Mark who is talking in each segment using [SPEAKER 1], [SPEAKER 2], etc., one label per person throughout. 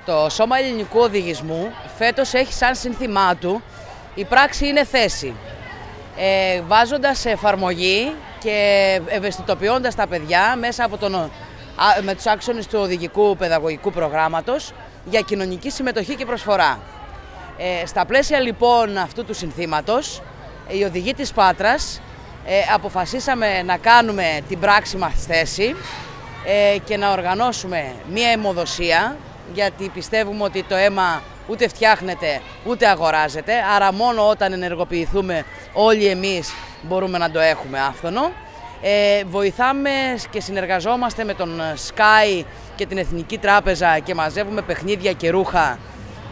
[SPEAKER 1] Το Σώμα Ελληνικού Οδηγισμού φέτος έχει σαν σύνθημά του «Η πράξη είναι θέση». Βάζοντας σε εφαρμογή και ευαισθητοποιώντας τα παιδιά μέσα από με τους άξονες του οδηγικού παιδαγωγικού προγράμματος για κοινωνική συμμετοχή και προσφορά. Στα πλαίσια λοιπόν αυτού του συνθήματος, οι οδηγοί της Πάτρας αποφασίσαμε να κάνουμε την πράξη μας θέση και να οργανώσουμε μία αιμοδοσία, γιατί πιστεύουμε ότι το αίμα ούτε φτιάχνεται ούτε αγοράζεται, άρα μόνο όταν ενεργοποιηθούμε όλοι εμείς μπορούμε να το έχουμε άφθονο. Βοηθάμε και συνεργαζόμαστε με τον Sky και την Εθνική Τράπεζα και μαζεύουμε παιχνίδια και ρούχα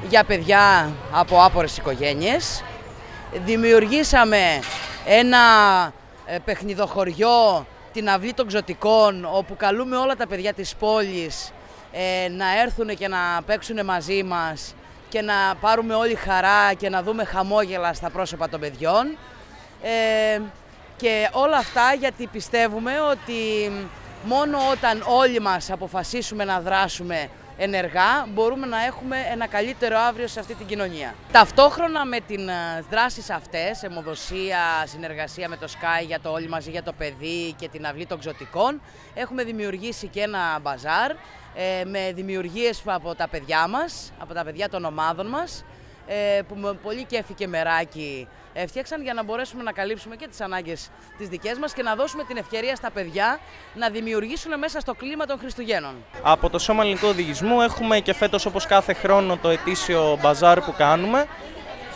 [SPEAKER 1] για παιδιά από άπορες οικογένειες. Δημιουργήσαμε ένα παιχνιδοχωριό, την Αυλή των Ξωτικών, όπου καλούμε όλα τα παιδιά της πόλης να έρθουν και να παίξουν μαζί μας και να πάρουμε όλη χαρά και να δούμε χαμόγελα στα πρόσωπα των παιδιών. Και όλα αυτά γιατί πιστεύουμε ότι μόνο όταν όλοι μας αποφασίσουμε να δράσουμε ενεργά μπορούμε να έχουμε ένα καλύτερο αύριο σε αυτή την κοινωνία. Ταυτόχρονα με τις δράσεις αυτές, αιμοδοσία, συνεργασία με το Sky για το Όλοι Μαζί για το Παιδί και την Αυλή των Ξωτικών, έχουμε δημιουργήσει και ένα μπαζάρ με δημιουργίες από τα παιδιά μας, από τα παιδιά των ομάδων μας, που με πολύ κέφι και μεράκι έφτιαξαν για να μπορέσουμε να καλύψουμε και τις ανάγκες τις δικές μας και να δώσουμε την ευκαιρία στα παιδιά να δημιουργήσουν μέσα στο κλίμα των Χριστουγέννων.
[SPEAKER 2] Από το Σώμα Ελληνικού Οδηγισμού έχουμε και φέτος, όπως κάθε χρόνο, το ετήσιο μπαζάρ που κάνουμε.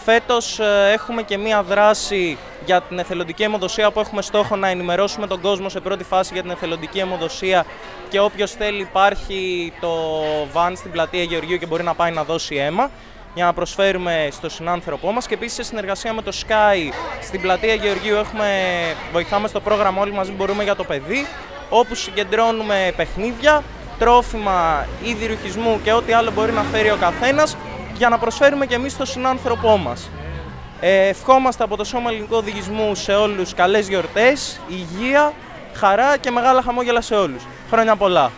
[SPEAKER 2] Φέτος έχουμε και μία δράση για την εθελοντική αιμοδοσία που έχουμε στόχο να ενημερώσουμε τον κόσμο σε πρώτη φάση για την εθελοντική αιμοδοσία και όποιος θέλει υπάρχει το βαν στην πλατεία Γεωργίου και μπορεί να πάει να δώσει αίμα για να προσφέρουμε στο συνάνθρωπό μας. Και επίσης σε συνεργασία με το Sky στην πλατεία Γεωργίου βοηθάμε στο πρόγραμμα Όλοι Μαζί Μπορούμε για το Παιδί, όπου συγκεντρώνουμε παιχνίδια, τρόφιμα, είδη ρουχισμού και ό,τι άλλο μπορεί να φέρει ο καθένας για να προσφέρουμε και εμείς στο συνάνθρωπό μας. Ευχόμαστε από το Σώμα Ελληνικού Οδηγισμού σε όλους καλές γιορτές, υγεία, χαρά και μεγάλα χαμόγελα σε όλους. Χρόνια πολλά!